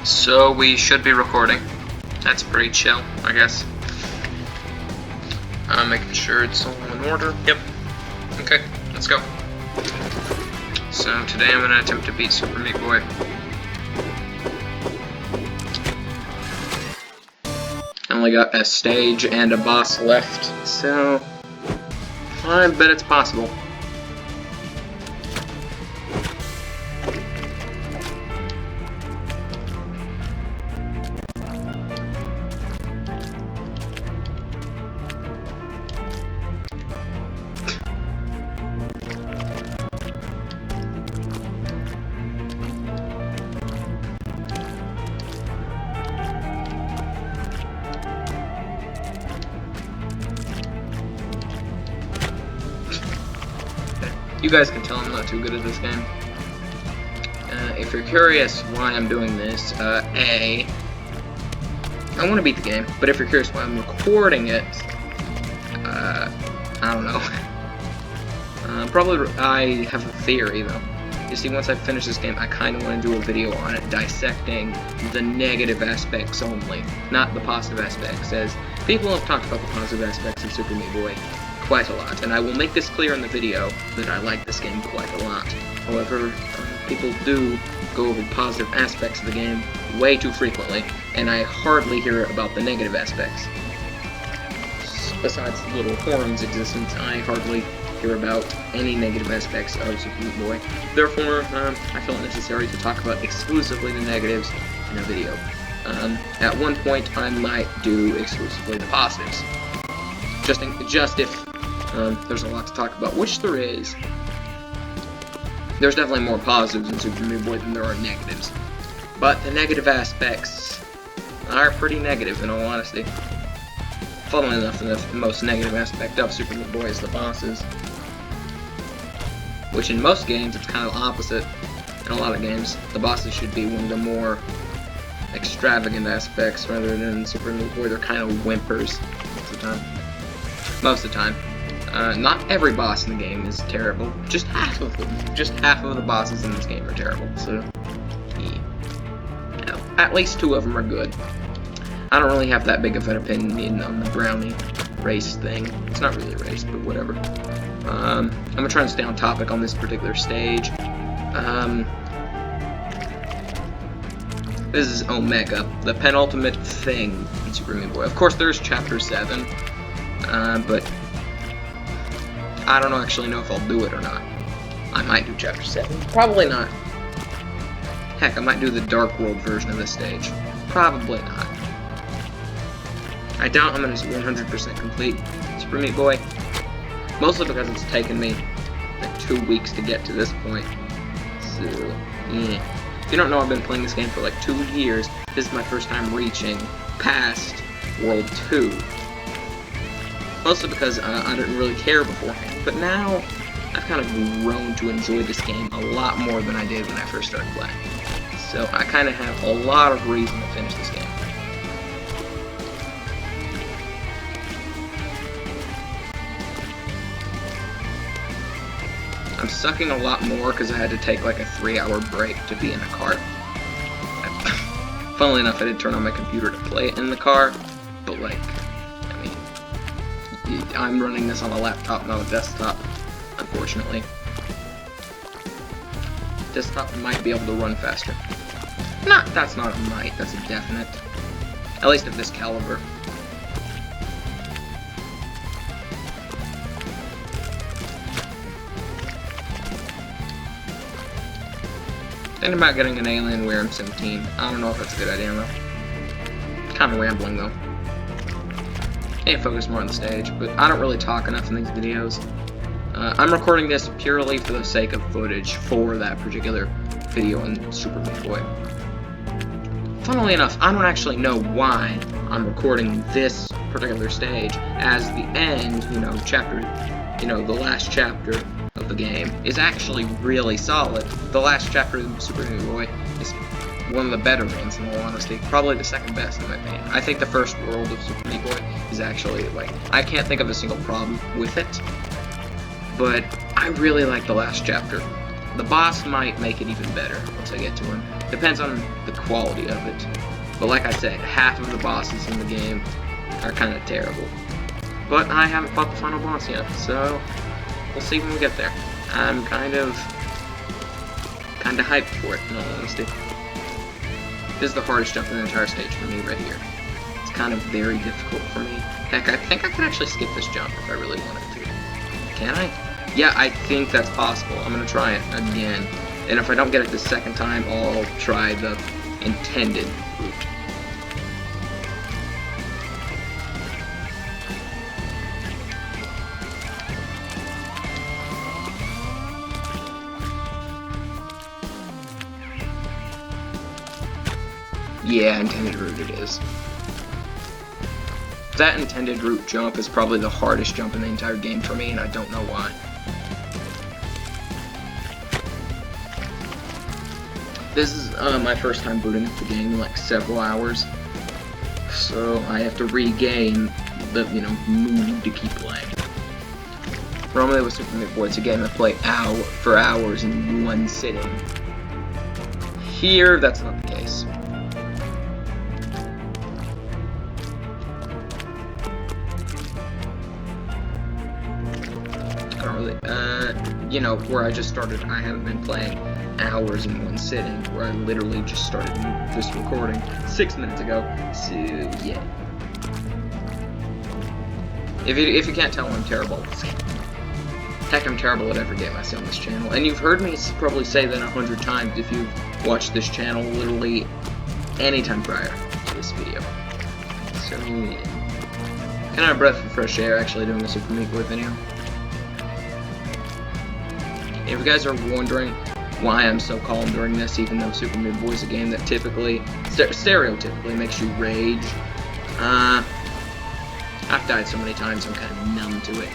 So we should be recording. That's pretty chill, I guess. Making sure it's all in order. Yep. Okay, let's go. So today I'm gonna attempt to beat Super Meat Boy. I only got a stage and a boss left, so I bet it's possible. You guys can tell I'm not too good at this game. If you're curious why I'm doing this, I want to beat the game, but if you're curious why I'm recording it, I don't know. Probably I have a theory, though. You see, once I finish this game, I kind of want to do a video on it, dissecting the negative aspects only, not the positive aspects, as people have talked about the positive aspects of Super Meat Boy quite a lot, and I will make this clear in the video that I like this game quite a lot. However, people do go over the positive aspects of the game way too frequently, and I hardly hear about the negative aspects. Besides the little horn's existence, I hardly hear about any negative aspects of Super Meat Boy. Therefore, I feel it necessary to talk about exclusively the negatives in a video. At one point, I might do exclusively the positives. Just if there's a lot to talk about, which there is. There's definitely more positives in Super Meat Boy than there are negatives. But the negative aspects are pretty negative, in all honesty. Funnily enough, the most negative aspect of Super Meat Boy is the bosses. Which in most games, it's kind of opposite. In a lot of games, the bosses should be one of the more extravagant aspects, rather than Super Meat Boy. They're kind of whimpers most of the time. Not every boss in the game is terrible. Just half of them. Just half of the bosses in this game are terrible. So, yeah. At least 2 of them are good. I don't really have that big of an opinion on the brownie race thing. It's not really a race, but whatever. I'm gonna try and stay on topic on this particular stage. This is Omega, the penultimate thing in Super Meat Boy. Of course, there's Chapter 7, but I don't actually know if I'll do it or not. I might do Chapter 7. Probably not. Heck, I might do the Dark World version of this stage. Probably not. I doubt I'm going to 100% complete Super Meat Boy. Mostly because it's taken me like 2 weeks to get to this point. So, yeah. If you don't know, I've been playing this game for like 2 years. This is my first time reaching past World 2. Mostly because I didn't really care beforehand, but now I've kind of grown to enjoy this game a lot more than I did when I first started playing. So I kind of have a lot of reason to finish this game. I'm sucking a lot more because I had to take like a 3-hour break to be in a car. Funnily enough, I did turn on my computer to play it in the car, but like, I'm running this on a laptop, not a desktop, unfortunately. Desktop might be able to run faster. That's not a might, that's a definite. At least of this caliber. Thinking about getting an Alienware M17. I don't know if that's a good idea, though. Kind of rambling, though. I need to focus more on the stage, but I don't really talk enough in these videos. I'm recording this purely for the sake of footage for that particular video in Super Meat Boy. Funnily enough, I don't actually know why I'm recording this particular stage as the end, the last chapter of the game is actually really solid. The last chapter of Super Meat Boy is one of the better ones, in all honesty. Probably the second best, in my opinion. I think the first world of Super Meat Boy is actually, I can't think of a single problem with it, but I really like the last chapter. The boss might make it even better once I get to him. Depends on the quality of it. But like I said, half of the bosses in the game are kind of terrible. But I haven't fought the final boss yet, so we'll see when we get there. I'm kind of hyped for it, in all honesty. This is the hardest jump in the entire stage for me right here. It's kind of very difficult for me. Heck, I think I could actually skip this jump if I really wanted to. Can I? Yeah, I think that's possible. I'm gonna try it again. And if I don't get it the second time, I'll try the intended route. Yeah, intended route it is. That intended route jump is probably the hardest jump in the entire game for me, and I don't know why. This is my first time booting up the game in like several hours, so I have to regain the, mood to keep playing. Normally with Super Meat Boy, it's a game I play for hours in one sitting. Here, that's not the case. I don't really, where I just started, I haven't been playing hours in one sitting, where I literally just started this recording 6 minutes ago, so yeah. If you can't tell, I'm terrible at this game. Heck, I'm terrible at every game I see on this channel, and you've heard me probably say that 100 times if you've watched this channel literally any time prior to this video. So yeah. Kind of a breath of fresh air actually doing a Super Meat Boy video. If you guys are wondering why I'm so calm during this, even though Super Meat Boy is a game that stereotypically makes you rage, I've died so many times I'm kind of numb to it.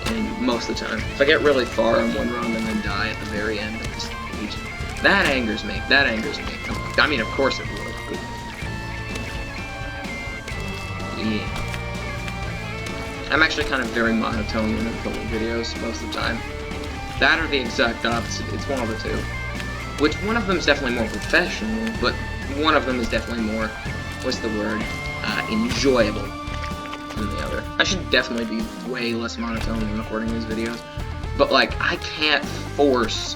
And most of the time, if I get really far in one run and then die at the very end of the stage, that angers me. That angers me. I mean, of course it would. Yeah. I'm actually kind of very monotone when I'm filming videos most of the time. That or the exact opposite. It's one of the two. Which one of them is definitely more professional, but one of them is definitely more, what's the word, enjoyable than the other. I should definitely be way less monotone when recording these videos, but like, I can't force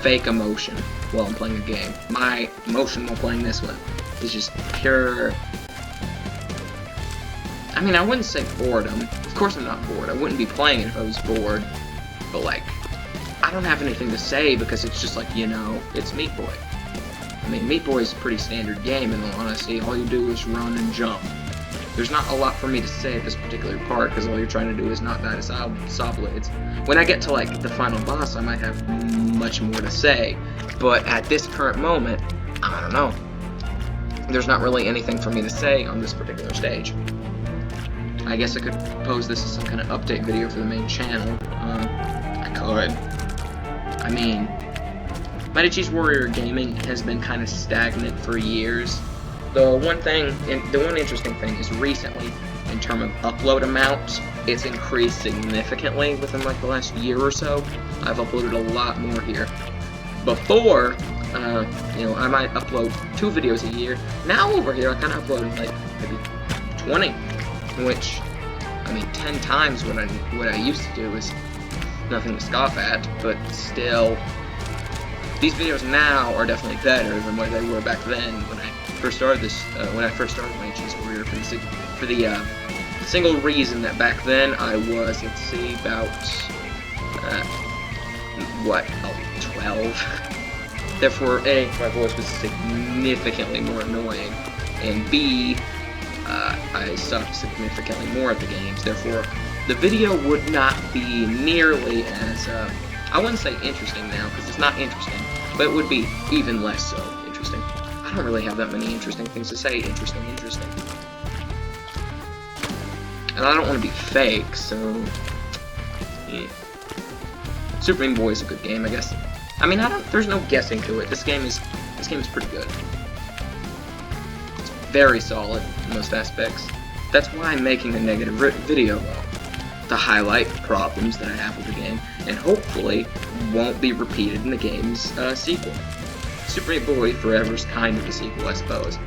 fake emotion while I'm playing a game. My emotion while playing this one is just pure, I mean, I wouldn't say boredom. Of course I'm not bored. I wouldn't be playing it if I was bored, but like, I don't have anything to say because it's just like, it's Meat Boy. I mean, Meat Boy is a pretty standard game, in all honesty. All you do is run and jump. There's not a lot for me to say at this particular part, because all you're trying to do is not die to saw blades. When I get to, like, the final boss, I might have much more to say, but at this current moment, I don't know. There's not really anything for me to say on this particular stage. I guess I could pose this as some kind of update video for the main channel. I could. I mean, Mighty Cheese Warrior Gaming has been kind of stagnant for years. The one interesting thing is recently, in terms of upload amounts, it's increased significantly within like the last year or so. I've uploaded a lot more here. Before, I might upload 2 videos a year. Now over here, I kind of uploaded like maybe 20, which, I mean, 10 times what I used to do is nothing to scoff at, but still, these videos now are definitely better than what they were back then when I first started this. When I first started my Cheese Warrior, for the single reason that back then I was, let's see, about 12. Therefore, A, my voice was significantly more annoying, and B, I sucked significantly more at the games. Therefore, the video would not be nearly as, I wouldn't say interesting now, because it's not interesting, but it would be even less so interesting. I don't really have that many interesting things to say. Interesting. And I don't want to be fake, so, yeah. Super Meat Boy is a good game, I guess. I mean, there's no guessing to it. This game is pretty good. It's very solid in most aspects. That's why I'm making a negative video, though, to highlight problems that I have with the game. and hopefully won't be repeated in the game's sequel. Super Meat Boy Forever is kind of a sequel, I suppose.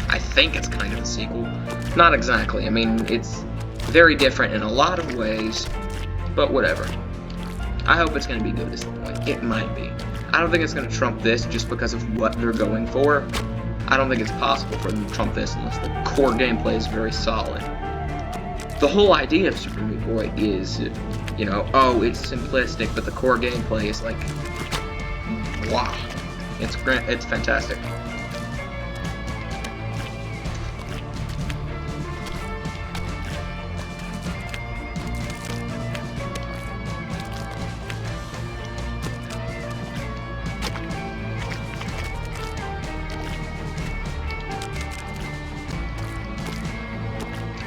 I think it's kind of a sequel. Not exactly. I mean, it's very different in a lot of ways, but whatever. I hope it's going to be good at some point. It might be. I don't think it's going to trump this just because of what they're going for. I don't think it's possible for them to trump this unless the core gameplay is very solid. The whole idea of Super Meat Boy is, you know, oh, it's simplistic, but the core gameplay is like, wow. It's fantastic.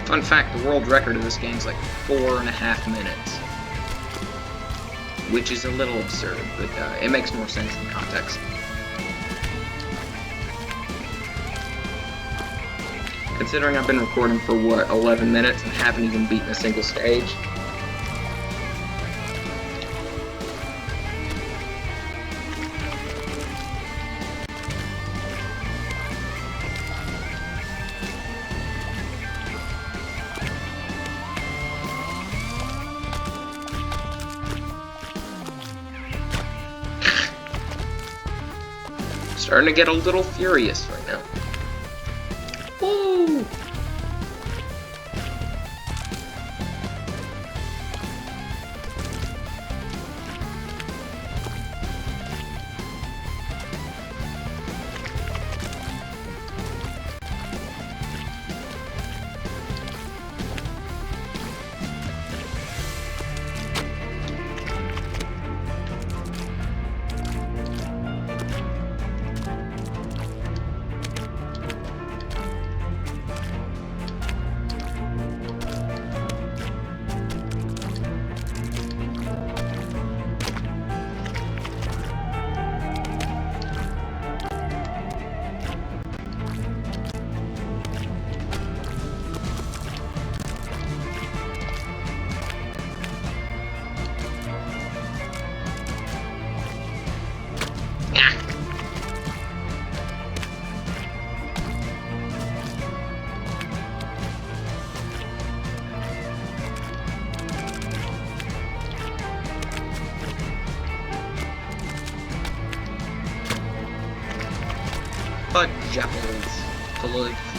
Fun fact, the world record of this game is like 4.5 minutes. Which is a little absurd, but it makes more sense in context. Considering I've been recording for, what, 11 minutes and haven't even beaten a single stage. Starting to get a little furious right now. Woo!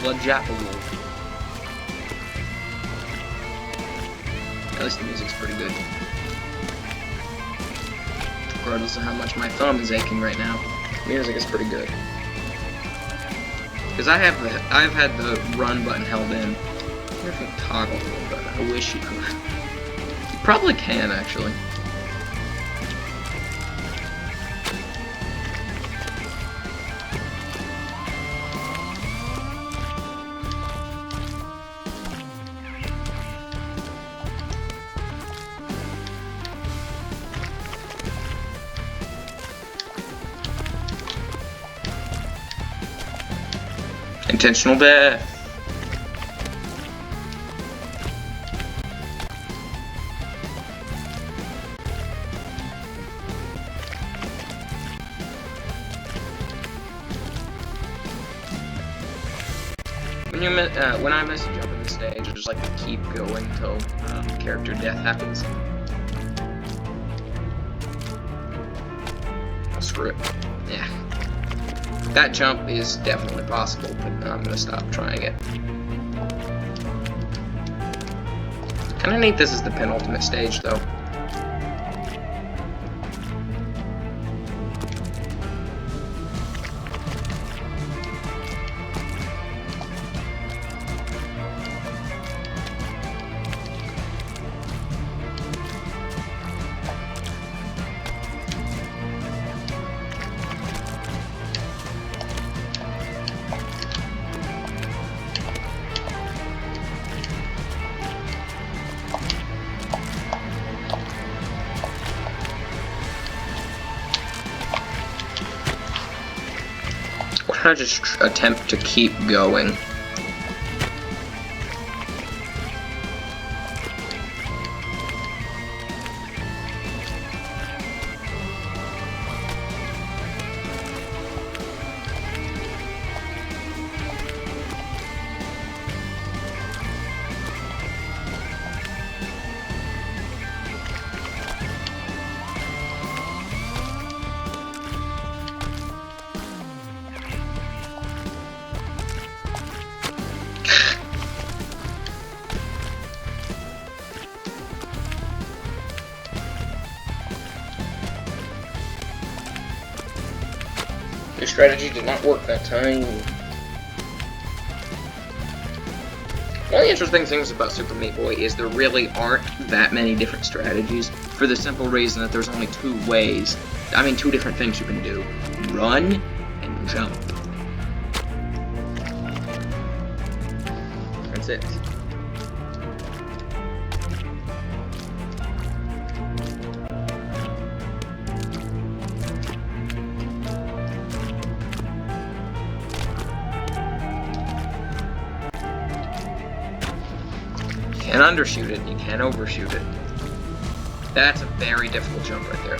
Fudjapples. At least the music's pretty good. Regardless of how much my thumb is aching right now, the music is pretty good. Because I've had the run button held in. I wonder if you can toggle the run button. I wish you could. You probably can, actually. Intentional death. When I mess up in the stage, I just like to keep going until character death happens. Oh, screw it. Yeah. That jump is definitely possible, but I'm gonna stop trying it. Kinda neat this is the penultimate stage, though. I just attempt to keep going. Your strategy did not work that time. One of the interesting things about Super Meat Boy is there really aren't that many different strategies, for the simple reason that there's only two different things you can do. Run and jump. That's it. You can't undershoot it, you can't overshoot it. That's a very difficult jump right there.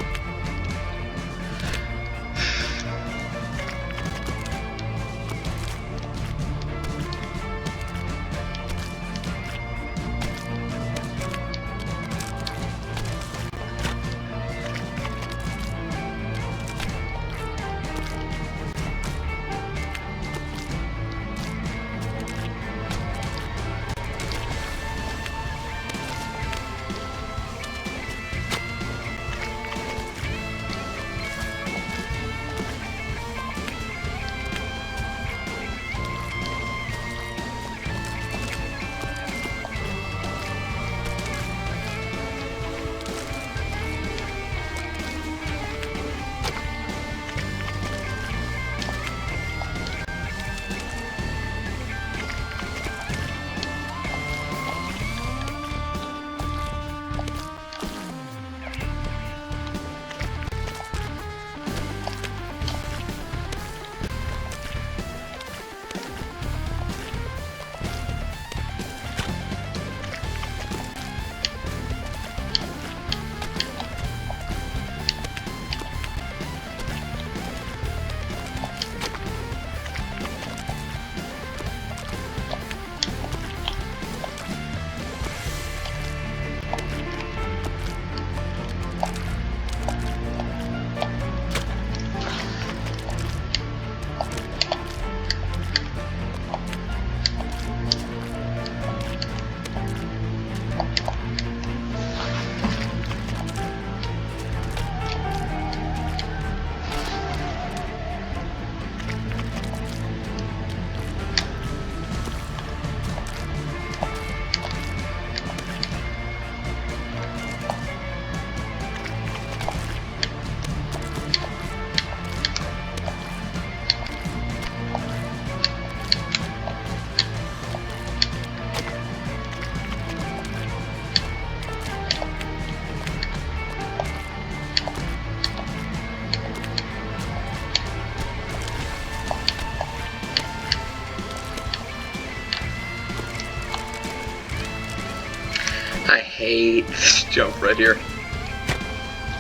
I hate this jump right here.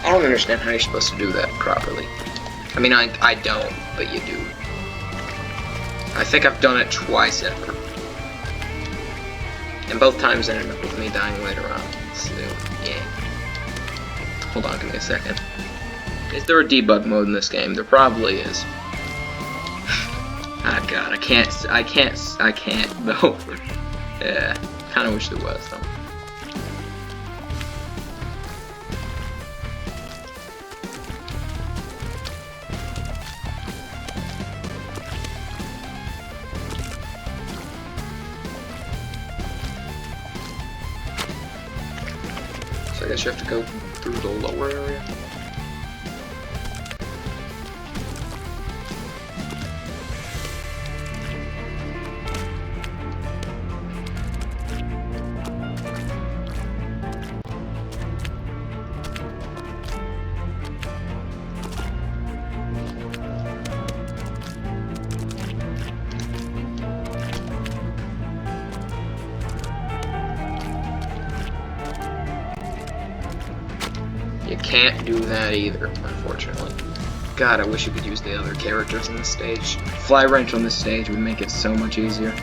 I don't understand how you're supposed to do that properly. I mean, I don't, but you do. I think I've done it twice ever. And both times ended up with me dying later on. So, yeah. Hold on, give me a second. Is there a debug mode in this game? There probably is. Ah, God, I can't, though. Yeah, kinda wish there was, though. So I guess you have to go through the lower area. You can't do that either, unfortunately. God, I wish you could use the other characters in this stage. Fly Wrench on this stage would make it so much easier.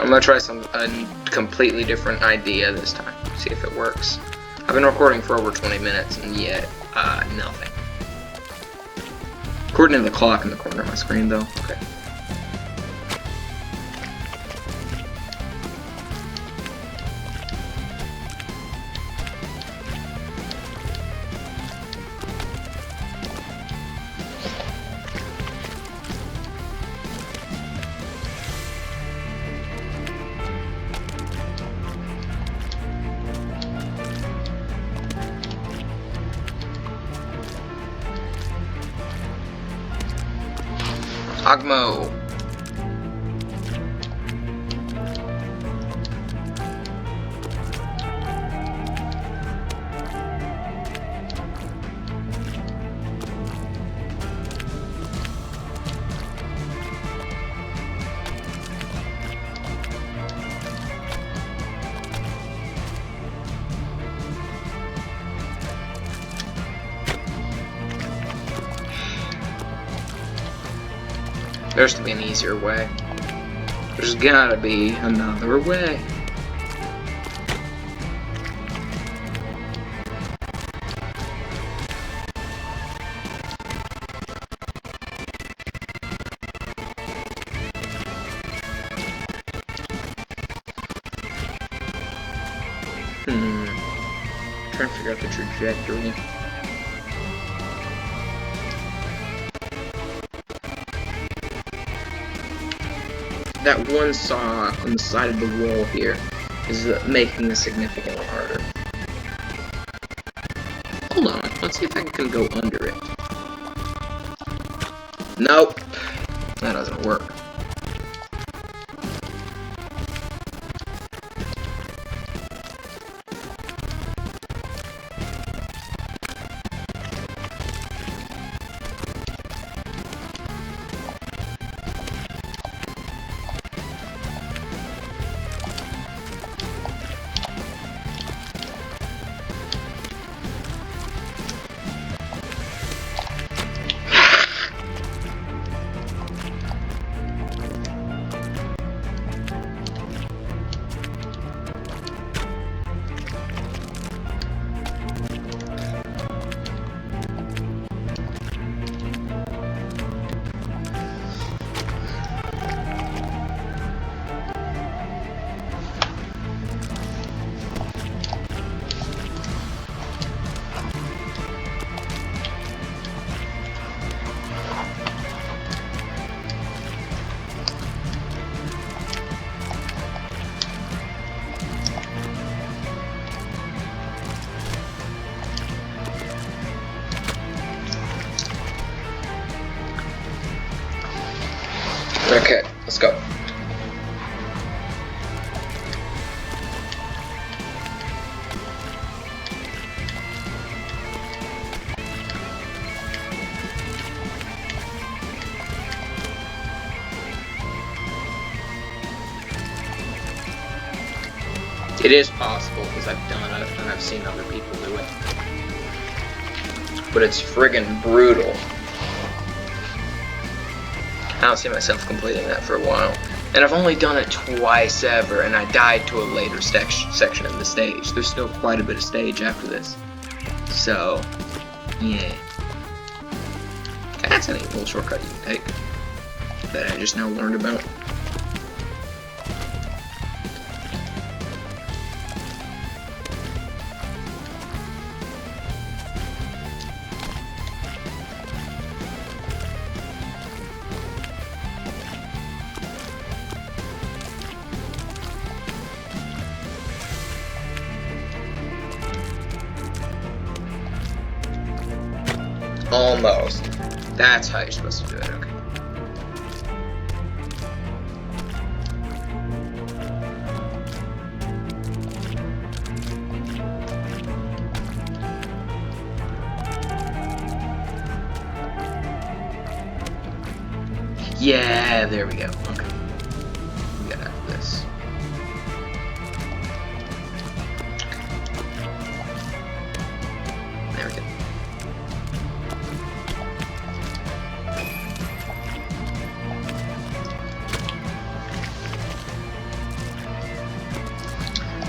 I'm gonna try a completely different idea this time. See if it works. I've been recording for over 20 minutes and yet, nothing. According to the clock in the corner of my screen, though. Okay. Ogmo. There's to be an easier way. There's gotta be another way. Trying to figure out the trajectory. That one saw on the side of the wall here is making this significantly harder. Hold on, let's see if I can go under it. Nope, that doesn't work. Okay, let's go. It is possible because I've done it and I've seen other people do it. But it's friggin' brutal. I don't see myself completing that for a while. And I've only done it twice ever, and I died to a later section of the stage. There's still quite a bit of stage after this. So, yeah. That's a neat little shortcut you can take that I just now learned about. Almost. That's how you're supposed to do it, okay. Yeah, there we go. Okay. We got out of this. There we go.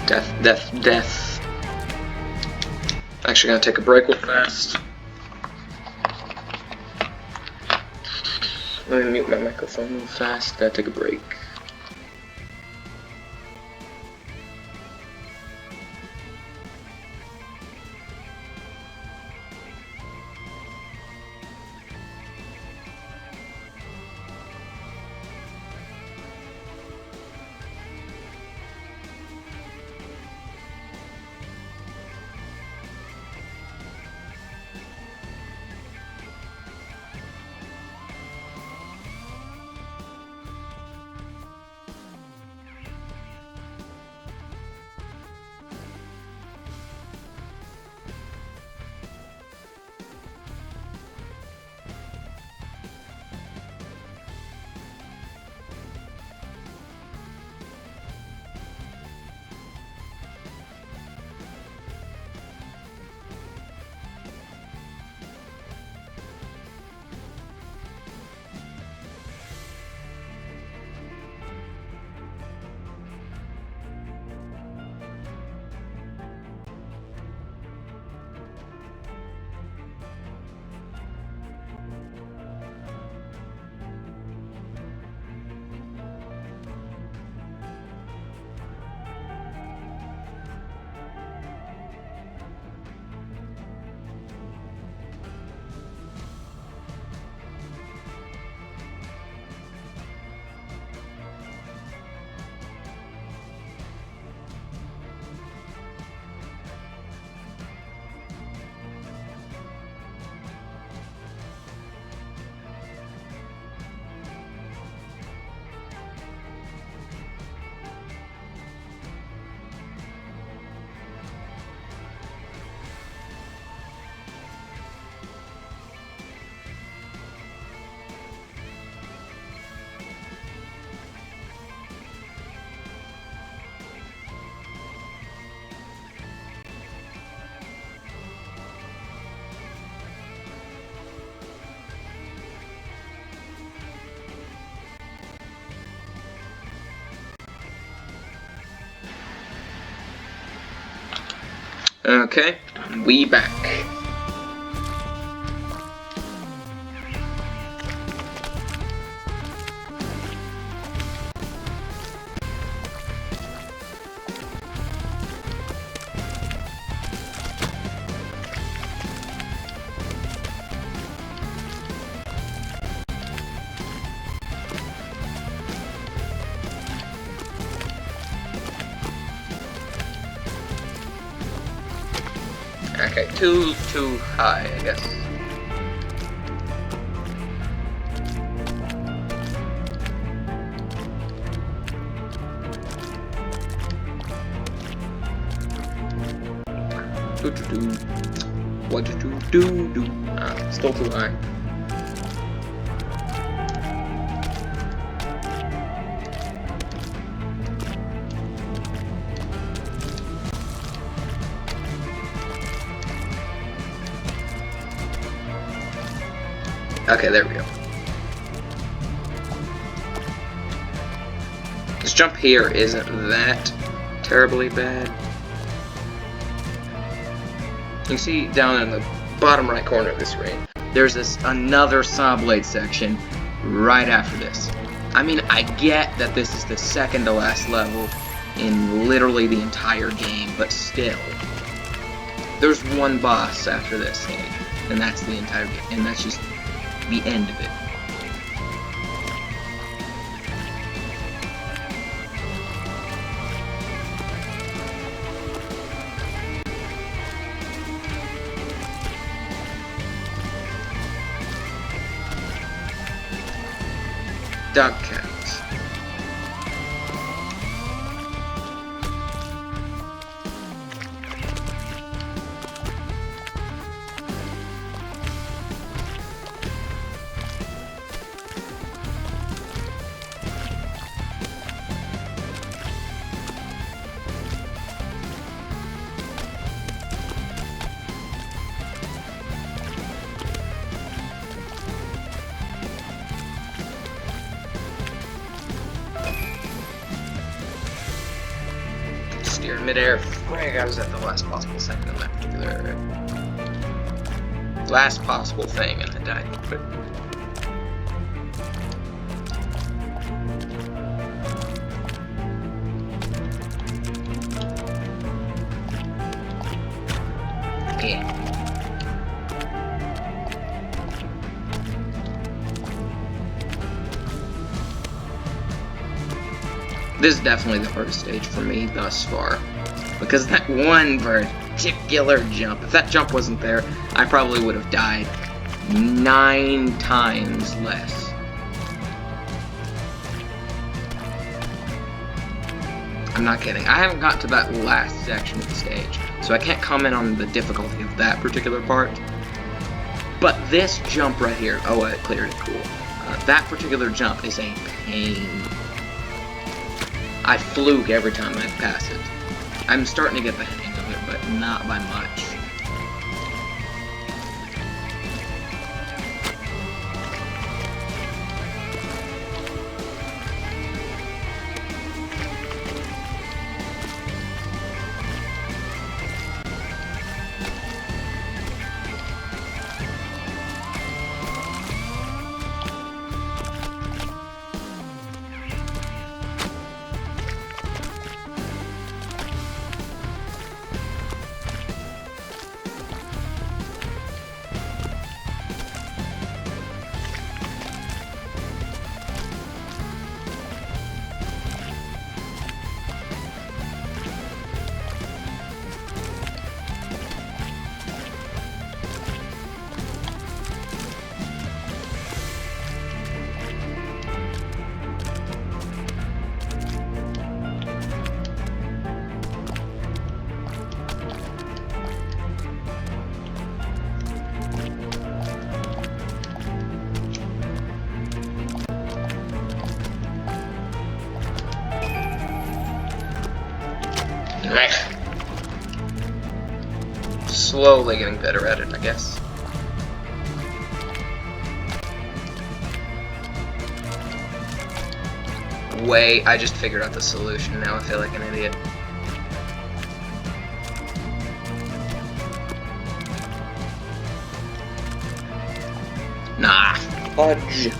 Death, death, death. Actually, gonna take a break real fast. Let me mute my microphone real fast. Gotta take a break. Okay, we back. Okay, too high, I guess. What do? Ah, still too high. Okay, there we go. This jump here isn't that terribly bad. You can see down in the bottom right corner of the screen, there's another saw blade section right after this. I mean, I get that this is the second to last level in literally the entire game, but still. There's one boss after this stage, and that's the entire game, and that's just the end of it. Dog cats. you're in midair, frig, I was at the last possible second in that particular area. Last possible thing, and I died. But yeah. This is definitely the hardest stage for me thus far, because that one particular jump, if that jump wasn't there, I probably would have died 9 times less. I'm not kidding. I haven't got to that last section of the stage, so I can't comment on the difficulty of that particular part. But this jump right here, oh, I cleared it, cool. That particular jump is a pain. I fluke every time I pass it. I'm starting to get the hang of it, but not by much. Slowly getting better at it, I guess. Wait, I just figured out the solution. Now I feel like an idiot. Nah. Fudge.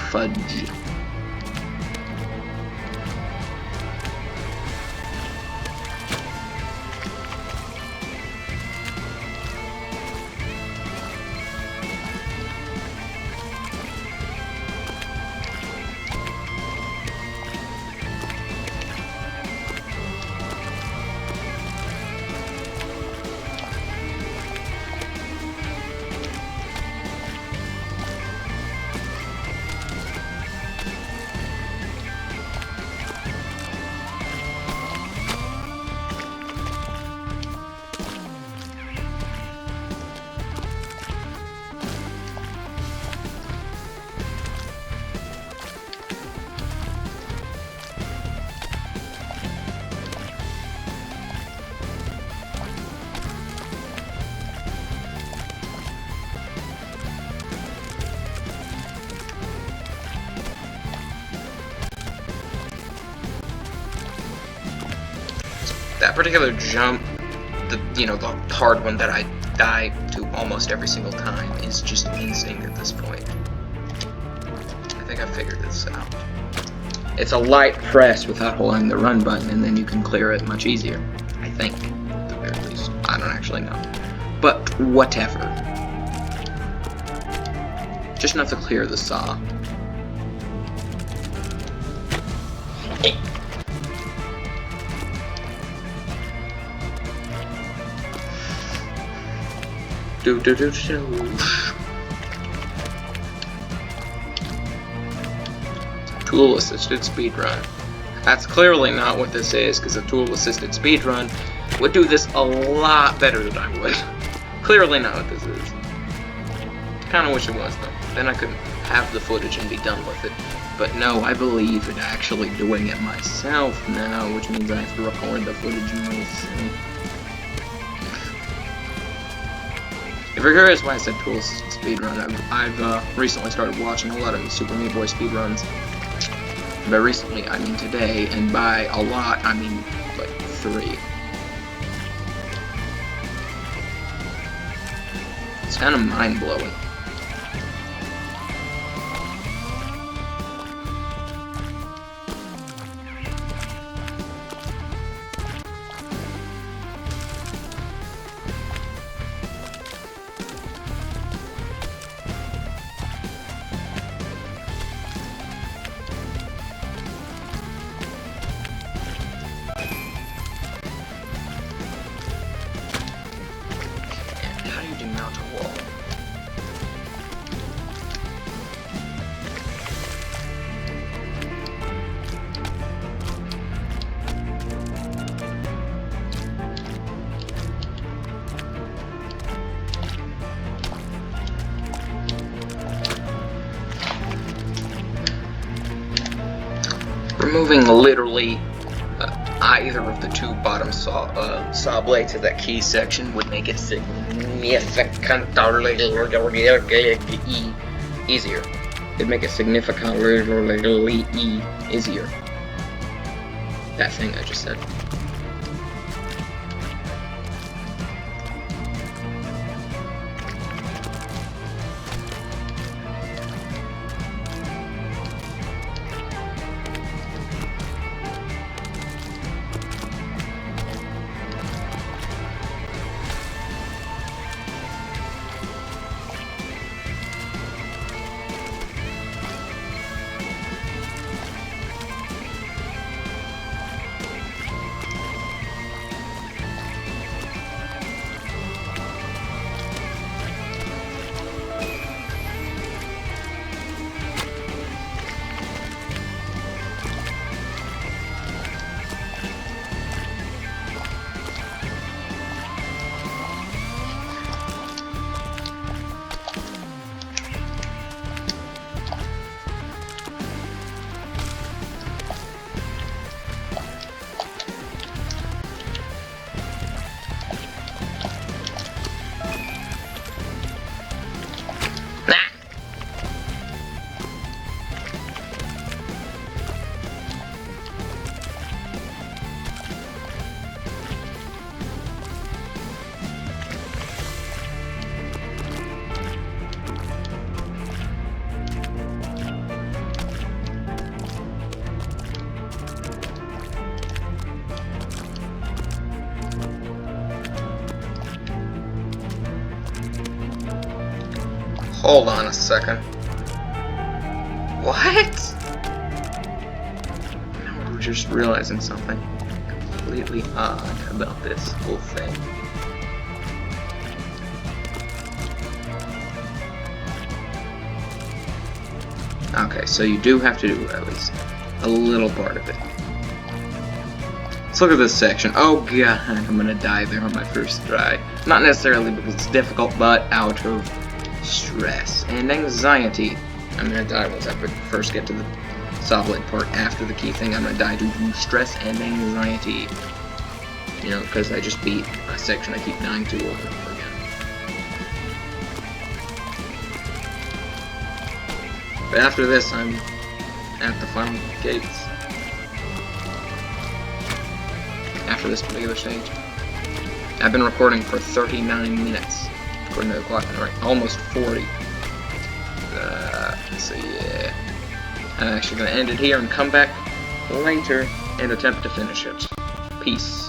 Fudge. That particular jump, the hard one that I die to almost every single time, is just insane at this point. I think I figured this out. It's a light press without holding the run button, and then you can clear it much easier. I think, at the very least. I don't actually know. But whatever. Just enough to clear the saw. Tool-assisted speedrun. That's clearly not what this is, because a tool-assisted speedrun would do this a lot better than I would. Clearly not what this is. Kinda wish it was, though. Then I could have the footage and be done with it. But no, I believe in actually doing it myself now, which means I have to record the footage myself. If you're curious why I said tool-assisted speedrun, I've recently started watching a lot of Super Meat Boy speedruns. By recently, I mean today, and by a lot, I mean like 3. It's kind of mind-blowing. How do you demount a wall? Removing literally either of the 2 bottom saw blades of that key section would make it significantly easier. It'd make it significantly easier. That thing I just said. Hold on a second. What? Now we're just realizing something completely odd about this whole thing. Okay, so you do have to do at least a little part of it. Let's look at this section. Oh god, I'm gonna die there on my first try. Not necessarily because it's difficult, but out of stress and anxiety. I'm gonna die once I first get to the saw blade part. After the key thing, I'm gonna die due to stress and anxiety. You know, because I just beat a section I keep dying to over and over again. But after this, I'm at the final gates. After this particular stage. I've been recording for 39 minutes. According to the clock, right? Almost 40. So yeah. I'm actually going to end it here and come back later and attempt to finish it. Peace.